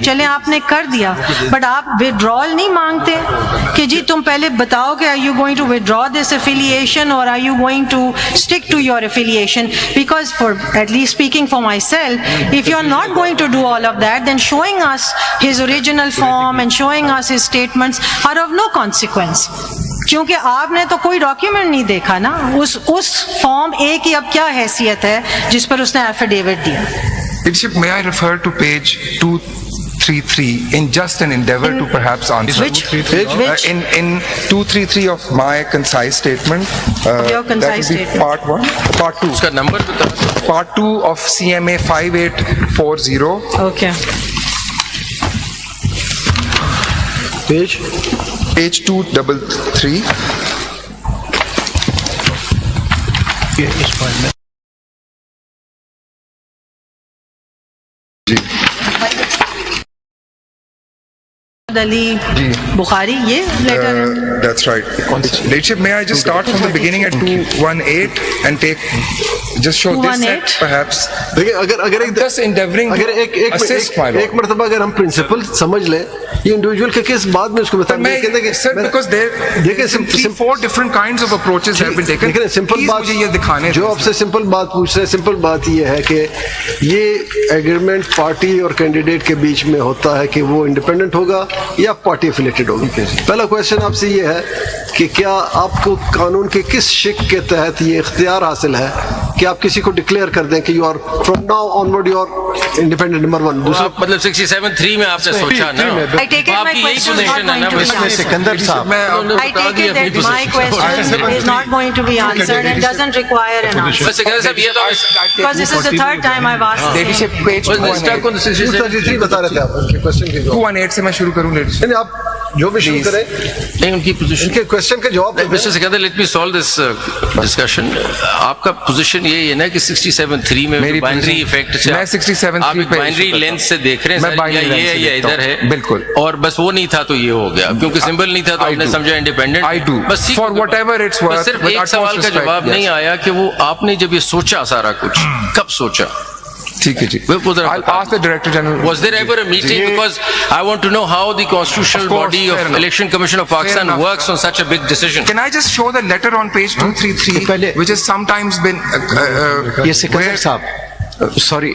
चले आपने कर दिया, बट आप विड्रॉल नहीं मांगते कि जी तुम पहले बताओ कि are you going to withdraw this affiliation और are you going to stick to your affiliation? Because for at least speaking for myself, if you are not going to do all of that, then showing us his original form and showing us his statements are of no consequence, क्योंकि आपने तो कोई document नहीं देखा ना उस form ए की अब क्या हैसियत है जिस पर उसने एफिडेविट दिया। Leadership, may I refer to page 233 in just an endeavor to perhaps answer? Which page? In 233 of my concise statement. Your concise that will be statement. Part 1, Part 2. उसका नंबर बता। Part 2 of CMA 5840. Okay. Page 233. Ali Bukhari, ये letter है। That's right. Leadership, may I just start from the beginning at 218 and just show this set 218? perhaps? देखिए अगर एक Just endeavoring अगर to assist my एक lord. मरतबा अगर हम प्रिंसिपल समझ लें, ये इंडिविजुअल के केस बाद में उसको Sir, because there are four different kinds of approaches have been taken. देखिए सिंपल Please बात मुझे ये दिखाने जो दें, आपसे सिंपल बात पूछ रहे हैं, सिंपल बात ये है कि ये एग्रीमेंट पार्टी और कैंडिडेट के बीच में होता है कि वो इंडिपेंडेंट होगा या पार्टी एफिलेटेड होगा। पहला क्वेश्चन आपसे ये है कि क्या आपको कानून के किस शिक के तहत ये इख्तियार हासिल है कि आप किसी को डिक्लेयर कर दें कि you are from now onward you are independent number 1? दूसरा मतलब 67(3) में आपने सोचा ना, I take it my आपकी यही question is पोजीशन not है ना। going to be answered. Sikandar साहब, I take it that my question is not going to be answered and doesn't require an answer. बस सिकंदर साहब ये तो Because this is the third time I've asked the Leadership, same. page बस stuck 218. On the 67(3) बता रहे थे आप उनके क्वेश्चन के जवाब। 218 से मैं शुरू करूं leadership. नहीं, आप जो भी शुरू करें नहीं उनकी पोजीशन। इनके क्वेश्चन के जवाब दें। Mister Sikandar, let me solve this discussion. आपका पोजीशन यही है ना कि 67(3) में मेरी बाइनरी position- इफेक्ट से मैं 67(3) आप पे बाइनरी issue लेंथ करता से देख रहे हैं मैं सर, या binary ये length है से या देखता इधर हूं, है, बिल्कुल। और बस वो नहीं था तो ये हो गया, क्योंकि सिंबल नहीं था तो I आपने do. समझा इंडिपेंडेंट। I do. बस For whatever it's worth, सिर्फ with एक utmost सवाल का respect, जवाब yes. नहीं आया कि वो आपने जब ये सोचा सारा कुछ कब सोचा? ठीक है जी। वो जरा I'll बता ask the Director General. Was there ever a meeting? Because I want to know how the constitutional Of course, body fair of enough. Election Commission of Pakistan enough. works on such a big decision. Can I just show the letter on page 233, which has sometimes been Yes, Sikandar Saab. Sorry,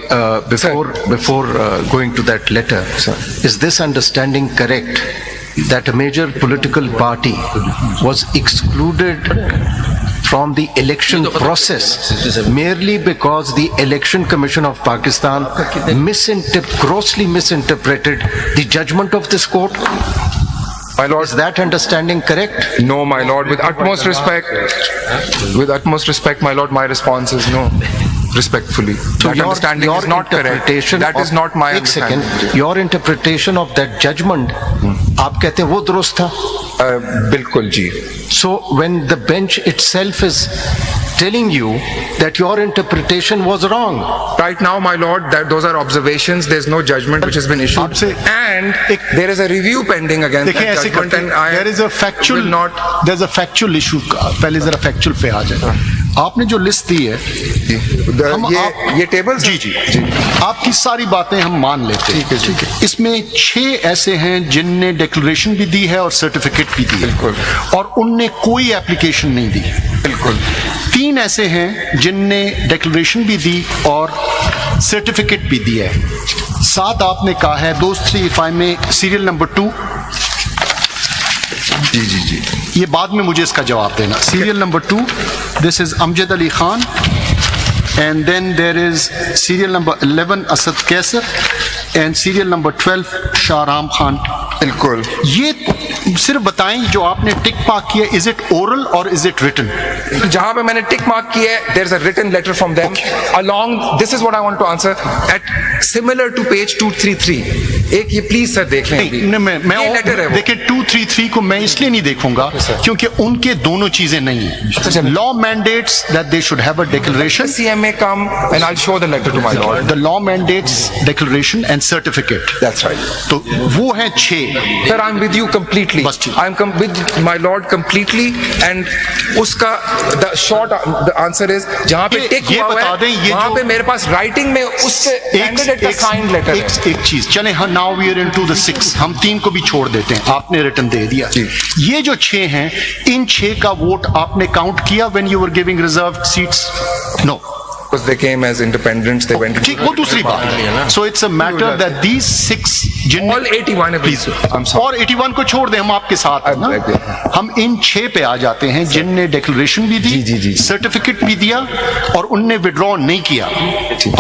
before going to that letter, is this understanding correct that a major political party was excluded from the election process merely because the Election Commission of Pakistan grossly misinterpreted the judgment of this court? My lord, Is that understanding correct? no, my lord, with utmost respect, my lord, my response is no. Respectfully. That understanding is not correct. That is not my एक understanding. second, your interpretation of that judgment, आप कहते हैं वो दुरुस्त था? बिल्कुल जी. So when the bench itself is telling you that your interpretation was wrong, Right now, my lord, that those are observations. There's no judgment which has been issued, आपसे and there is a review pending against देखिए that ऐसे judgment. करते And हैं, I there is a factual, will not. there's a factual issue. पहले जरा factual पे आ जाए। आपने जो लिस्ट दी है, ये टेबल जी जी आपकी सारी बातें हम मान लेते हैं। ठीक है। इसमें 6 ऐसे हैं जिनने डिक्लेरेशन भी दी है और सर्टिफिकेट भी दी है, बिल्कुल। और उनने कोई एप्लीकेशन नहीं दी। बिल्कुल। 3 ऐसे हैं जिनने डिक्लेरेशन भी दी और सर्टिफिकेट भी दिया है। 7 आपने कहा है, दोस्त 3 में सीरियल नंबर 2। जी ये बाद में मुझे इसका जवाब देना। Serial number 2, this is Amjad Ali Khan, and then there is serial number 11 Asad Kaiser, and serial number 12 Shahram Khan. बिल्कुल। ये सिर्फ बताएं जो आपने टिक मार्क किया, इज इट ओरल और इज इट रिटन? जहां पे मैंने टिक मार्क किया है, there is a written letter from them along, this is what I want to answer at similar to page 233। एक ये प्लीज सर देख लें अभी। ये लेटर है वो। देखिए 233 को मैं इसलिए नहीं देखूंगा क्योंकि उनके दोनों चीजें नहीं है। Law mandates that they should have a declaration, CMA come and I'll show the letter to my lord. The law mandates declaration and certificate. That's right. तो वो है 6। Sir, I'm with you completely. बस ठीक। I'm with my lord completely, and उसका the short the answer is जहाँ पे टिक ये हुआ बता है दें, ये वहाँ जो- पे मेरे पास राइटिंग में उससे कैंडिडेट का साइन लेटर है। एक चीज चले, हाँ ना now we are into the 6, हम 3 को भी छोड़ देते हैं, आपने रिटर्न दे दिया। ये जो 6 हैं, इन 6 का वोट आपने काउंट किया when you were giving reserved seats? No, because they came as independents, they went ठीक, वो दूसरी बात है। So it's a matter that these 6 all 81 please, I'm sorry. और 81 को छोड़ दें, हम आपके साथ हैं ना। हम इन 6 पे आ जाते हैं जिनने डिक्लेरेशन भी दी, सर्टिफिकेट भी दिया और उनने विड्रॉ नहीं किया।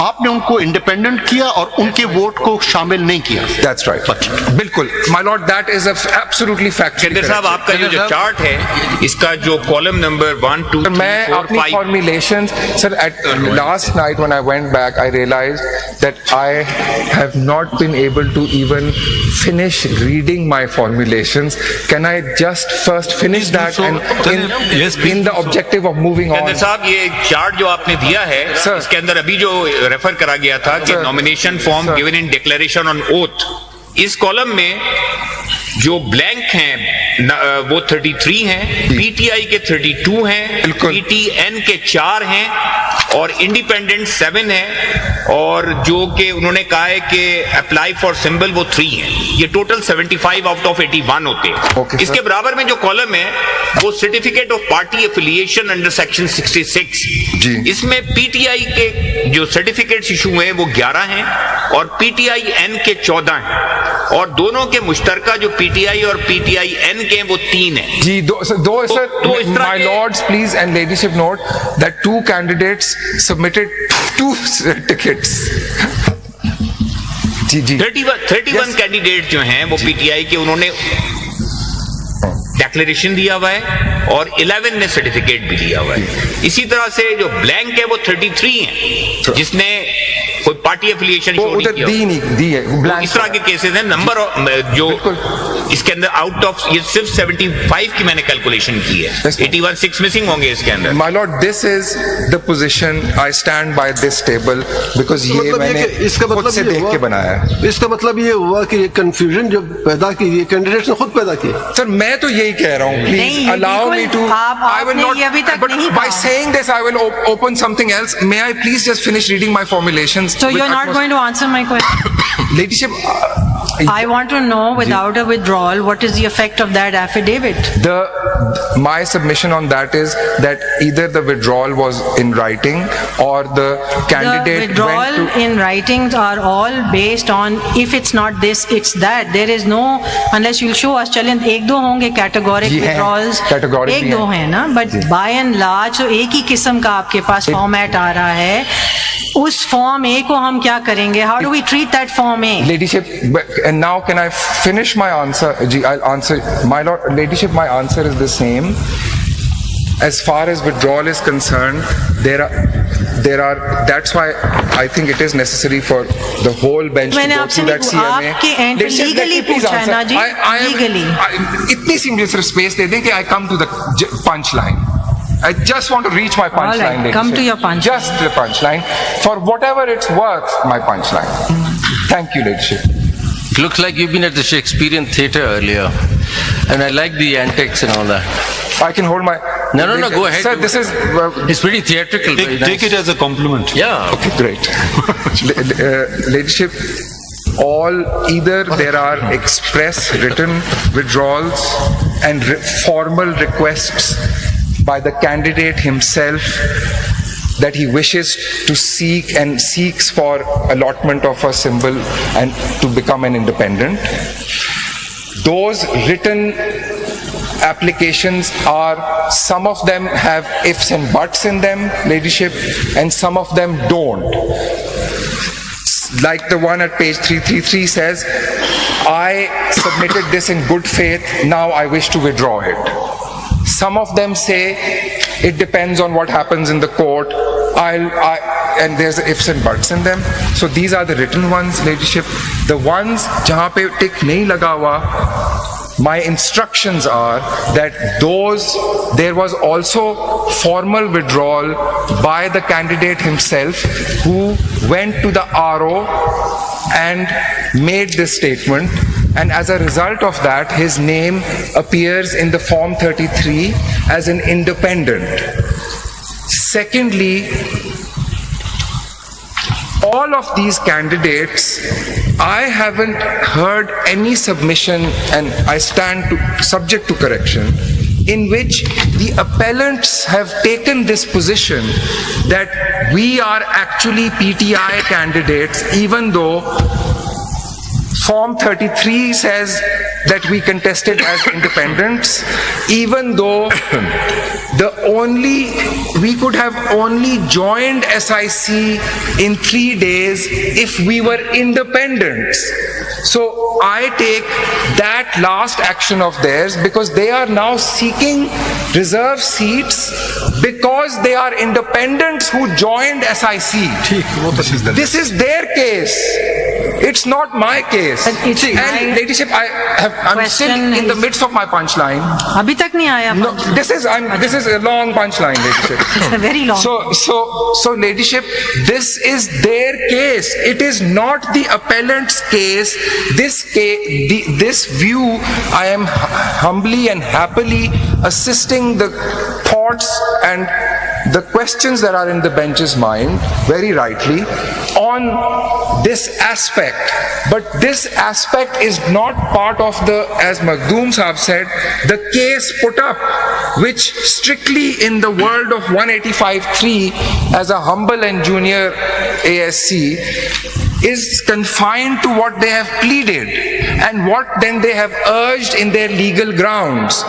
आपने उनको इंडिपेंडेंट किया और उनके वोट को शामिल नहीं किया। That's right. बिल्कुल, my lord, that is absolutely factual. केंद्र साहब, आपका ये जो चार्ट है, इसका जो कॉलम नंबर 1, 2, 3, मैं 4, अपनी 5 formulations, sir, at last night when I went back, I realized that I have not been able to even finish reading my formulations. Can I just first finish that and in the objective of moving on? केंद्र साहब, ये chart जो आपने दिया है, Sir. इसके अंदर अभी जो रेफर करा गया था कि Sir. Nomination form Sir. Given in declaration on oath, इस कॉलम में जो ब्लैंक हैं वो 33 हैं, पीटीआई के 32 हैं, बिल्कुल। पीटीएन के 4 हैं और इंडिपेंडेंट 7 हैं, और जो कि उन्होंने कहा है कि अप्लाई फॉर सिंबल वो 3 हैं। ये टोटल 75 आउट ऑफ 81 होते हैं। Okay, इसके sir. बराबर में जो कॉलम है वो certificate of party affiliation under section 66, जी। इसमें पीटीआई के जो सर्टिफिकेट्स इशू हुए हैं वो 11 हैं और पीटीआई एन के 14 हैं, और दोनों के मुश्तरका जो पीटीआई और पीटीआई एन के हैं वो 3 हैं। जी, दो sir, तो इस तरह my के- lords, please, and ladyship note that 2 candidates submitted 2 tickets. Ji 31 Yes. Candidate जो हैं वो पीटीआई के, उन्होंने डिक्लेरेशन दिया हुआ है और 11 ने सर्टिफिकेट भी दिया हुआ है। इसी तरह से जो ब्लैंक है वो 33 हैं जिसने कोई पार्टी एफिलिएशन वो शो नहीं उधर किया। दी है तो blank. इस तरह के केसेस हैं। नंबर जो इसके अंदर आउट ऑफ, ये सिर्फ 75 की मैंने कैलकुलेशन की है, Yes, sir. 81 6 मिसिंग होंगे इसके अंदर। My lord, this is the position. I stand by this table because ये मतलब मैंने कि इसका खुद मतलब से ये देख हुआ, के बनाया है। इसका मतलब ये हुआ कि ये कंफ्यूजन जो पैदा की ये कैंडिडेट्स ने खुद पैदा की। सर, मैं तो यही कह रहा हूँ, नहीं, प्लीज ये allow me बिल्कुल to. आपने ये अभी तक but नहीं by कहा। saying this, I will open something else. May I please just finish reading my formulations? So with you're not utmost- going to answer my question? Ladyship, I want to know, without a withdrawal, what is the effect of that affidavit? my submission on that is that either the withdrawal was in writing or the The candidate withdrawal went to. in writings are all based on, if it's not this, it's that. There is no, unless you'll show us, चलें एक दो होंगे categoric जी हैं, withdrawals, categoric एक भी दो हैं। हैं ना, but by and large तो एक ही किस्म का आपके पास फॉर्मेट आ रहा है। उस फॉर्म ए को हम क्या करेंगे? How do we treat that form A? Ladyship, and now can I finish my answer? I'll answer. My lord, ladyship, my answer is the same. As far as withdrawal is concerned, there are. That's why I think it is necessary for the whole bench मैंने to go आपसे through that नहीं- CMA. आपके end पे Ladyship, let legally me please पूछा है answer. ना जी? Legally. इतनी सी मुझे सिर्फ स्पेस दे दें कि I come to the punch line. I just want to reach my punch All right, line. come to your punch line. Just the punch line. For whatever it's worth, my punch line. Thank you, ladyship. Looks like you've been at the Shakespearean theatre earlier, and I like the antics and all that. I can hold my. No, go ahead. Sir, this is. It's pretty theatrical. very nice. Take it as a compliment. Yeah. Okay, great. Ladyship, either there are express written withdrawals and formal requests by the candidate himself that he wishes to seek and seeks for allotment of a symbol and to become an independent. Those written applications are, some of them have ifs and buts in them, ladyship, and some of them don't. Like the one at page 333 says, I submitted this in good faith, now I wish to withdraw it. Some of them say it depends on what happens in the court. And there's ifs and buts in them. So these are the written ones, ladyship. The ones jahan pe tick nahi laga hua, my instructions are that there was also formal withdrawal by the candidate himself who went to the RO and made this statement, and as a result of that his name appears in the form 33 as an independent. Secondly, all of these candidates, I haven't heard any submission, and I stand subject to correction, in which the appellants have taken this position that we are actually PTI candidates, even though Form 33 says that we contested as independents, even though we could have only joined SIC in 3 days if we were independents. So I take that last action of theirs, because they are now seeking reserve seats because they are independents who joined SIC. This is their case. It's not my case. And Ladyship, I'm still in the midst of my punchline. अभी तक नहीं आया. No, this is a long punchline, Ladyship. It's very long. So, Ladyship, this is their case. It is not the appellant's case. This view, I am humbly and happily assisting the thoughts and the questions that are in the bench's mind, very rightly, on this aspect. But this aspect is not part of the, as Makhdoom Sahab said, the case put up, which strictly in the world of 185.3 as a humble and junior ASC is confined to what they have pleaded and what then they have urged in their legal grounds.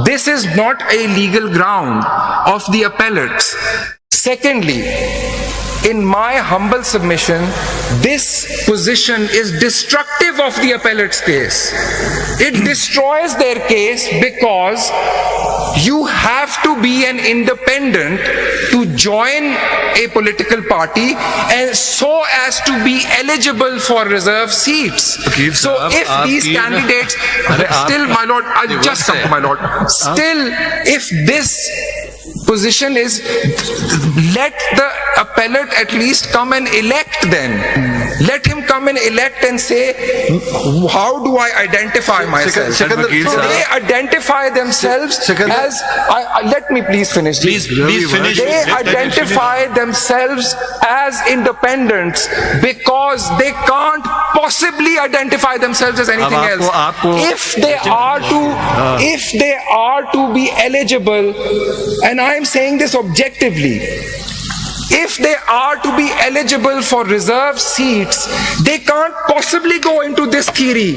This is not a legal ground of the appellates. Secondly, in my humble submission, this position is destructive of the appellate's case. It destroys their case because you have to be an independent to join a political party and so as to be eligible for reserve seats. So if these candidates, still my lord, I'll just come to my lord, still if this position is, let the appellate at least come and elect then. Let him come and elect and say, how do I identify myself? So they identify themselves as, let me please finish. Please finish. They identify themselves as independents because they can't possibly identify themselves as anything else. If they are to be eligible, and I am saying this objectively, if they are to be eligible for reserve seats, they can't possibly go into this theory.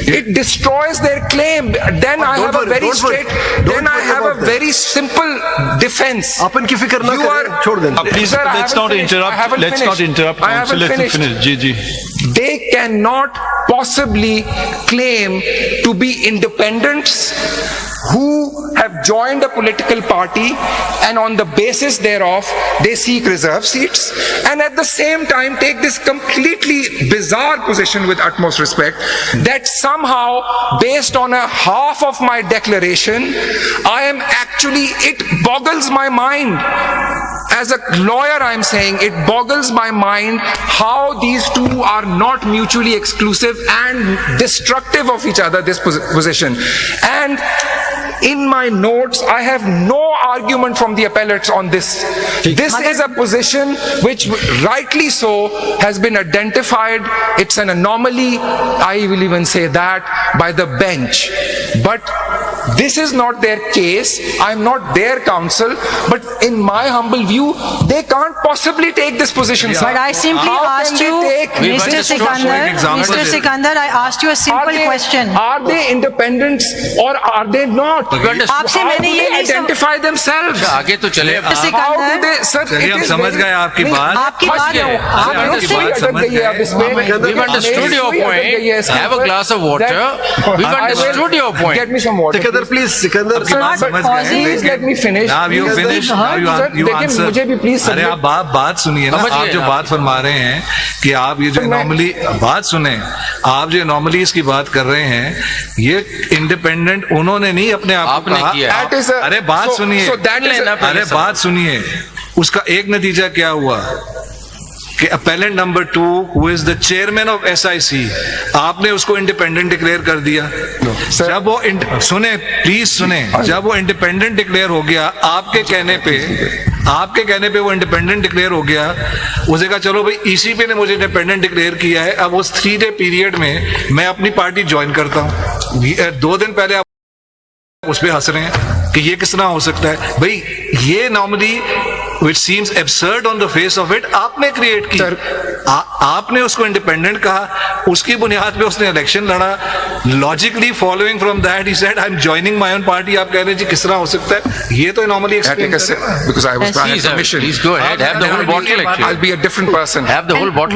It destroys their claim. Then I have a very straight, then I have a very simple defense. Please, let's not interrupt. Let's not interrupt. Counsel, let him finish. They cannot possibly claim to be independents who have joined a political party and on the basis thereof they seek reserve seats, and at the same time take this completely bizarre position, with utmost respect, that somehow based on a half of my declaration I am actually, it boggles my mind. As a lawyer, I'm saying it boggles my mind how these two are not mutually exclusive and destructive of each other, this position. And in my notes, I have no argument from the appellates on this. This is a position which, rightly so, has been identified. It's an anomaly, I will even say that, by the bench. But this is not their case. I'm not their counsel. But in my humble view, they can't possibly take this position. But I simply asked you, Mr. Sikandar, I asked you a simple question. Are they independents or are they not? आपसे मैंने ये नहीं identify themselves. आगे तो चले. How do they, sir? हम समझ गए आपकी बात. आपकी बात We've understood your point. Have a glass of water. We've understood your point. Get me some water. Sikandar, Please let me finish. Now you finish. Now you answer. मुझे भी please अरे आप बात सुनिए ना. आप जो बात फरमा रहे हैं कि आप ये जो नॉर्मली बात सुने, आप जो नॉर्मली इसकी बात कर रहे हैं, ये इंडिपेंडेंट उन्होंने नहीं अपने आप को कहा. अरे बात सुनिए. अरे बात सुनिए. उसका एक नतीजा क्या हुआ कि appellant number 2 who is the chairman of SIC, आपने उसको इंडिपेंडेंट डिक्लेयर कर दिया. जब वो सुने, प्लीज सुने, जब वो इंडिपेंडेंट डिक्लेयर हो गया आपके कहने पे, आपके कहने पे वो इंडिपेंडेंट डिक्लेयर हो गया, उसे कहा चलो भाई ईसीपी ने मुझे इंडिपेंडेंट डिक्लेयर किया है, अब उस 3 डे पीरियड में मैं अपनी पार्टी ज्वाइन करता हूँ। 2 दिन पहले आप उस पे हंस रहे हैं कि ये किस तरह हो सकता है। भाई ये normally which seems absurd on the face of it आपने क्रिएट की। आपने उसको इंडिपेंडेंट कहा, उसकी बुनियाद पे उसने इलेक्शन लड़ा, logically following from that he said I am joining my own party. आप कह रहे हैं जी किस तरह हो सकता है, ये तो normally because I was Please go ahead. Have the whole bottle actually. I'll be a different person. Have the whole bottle.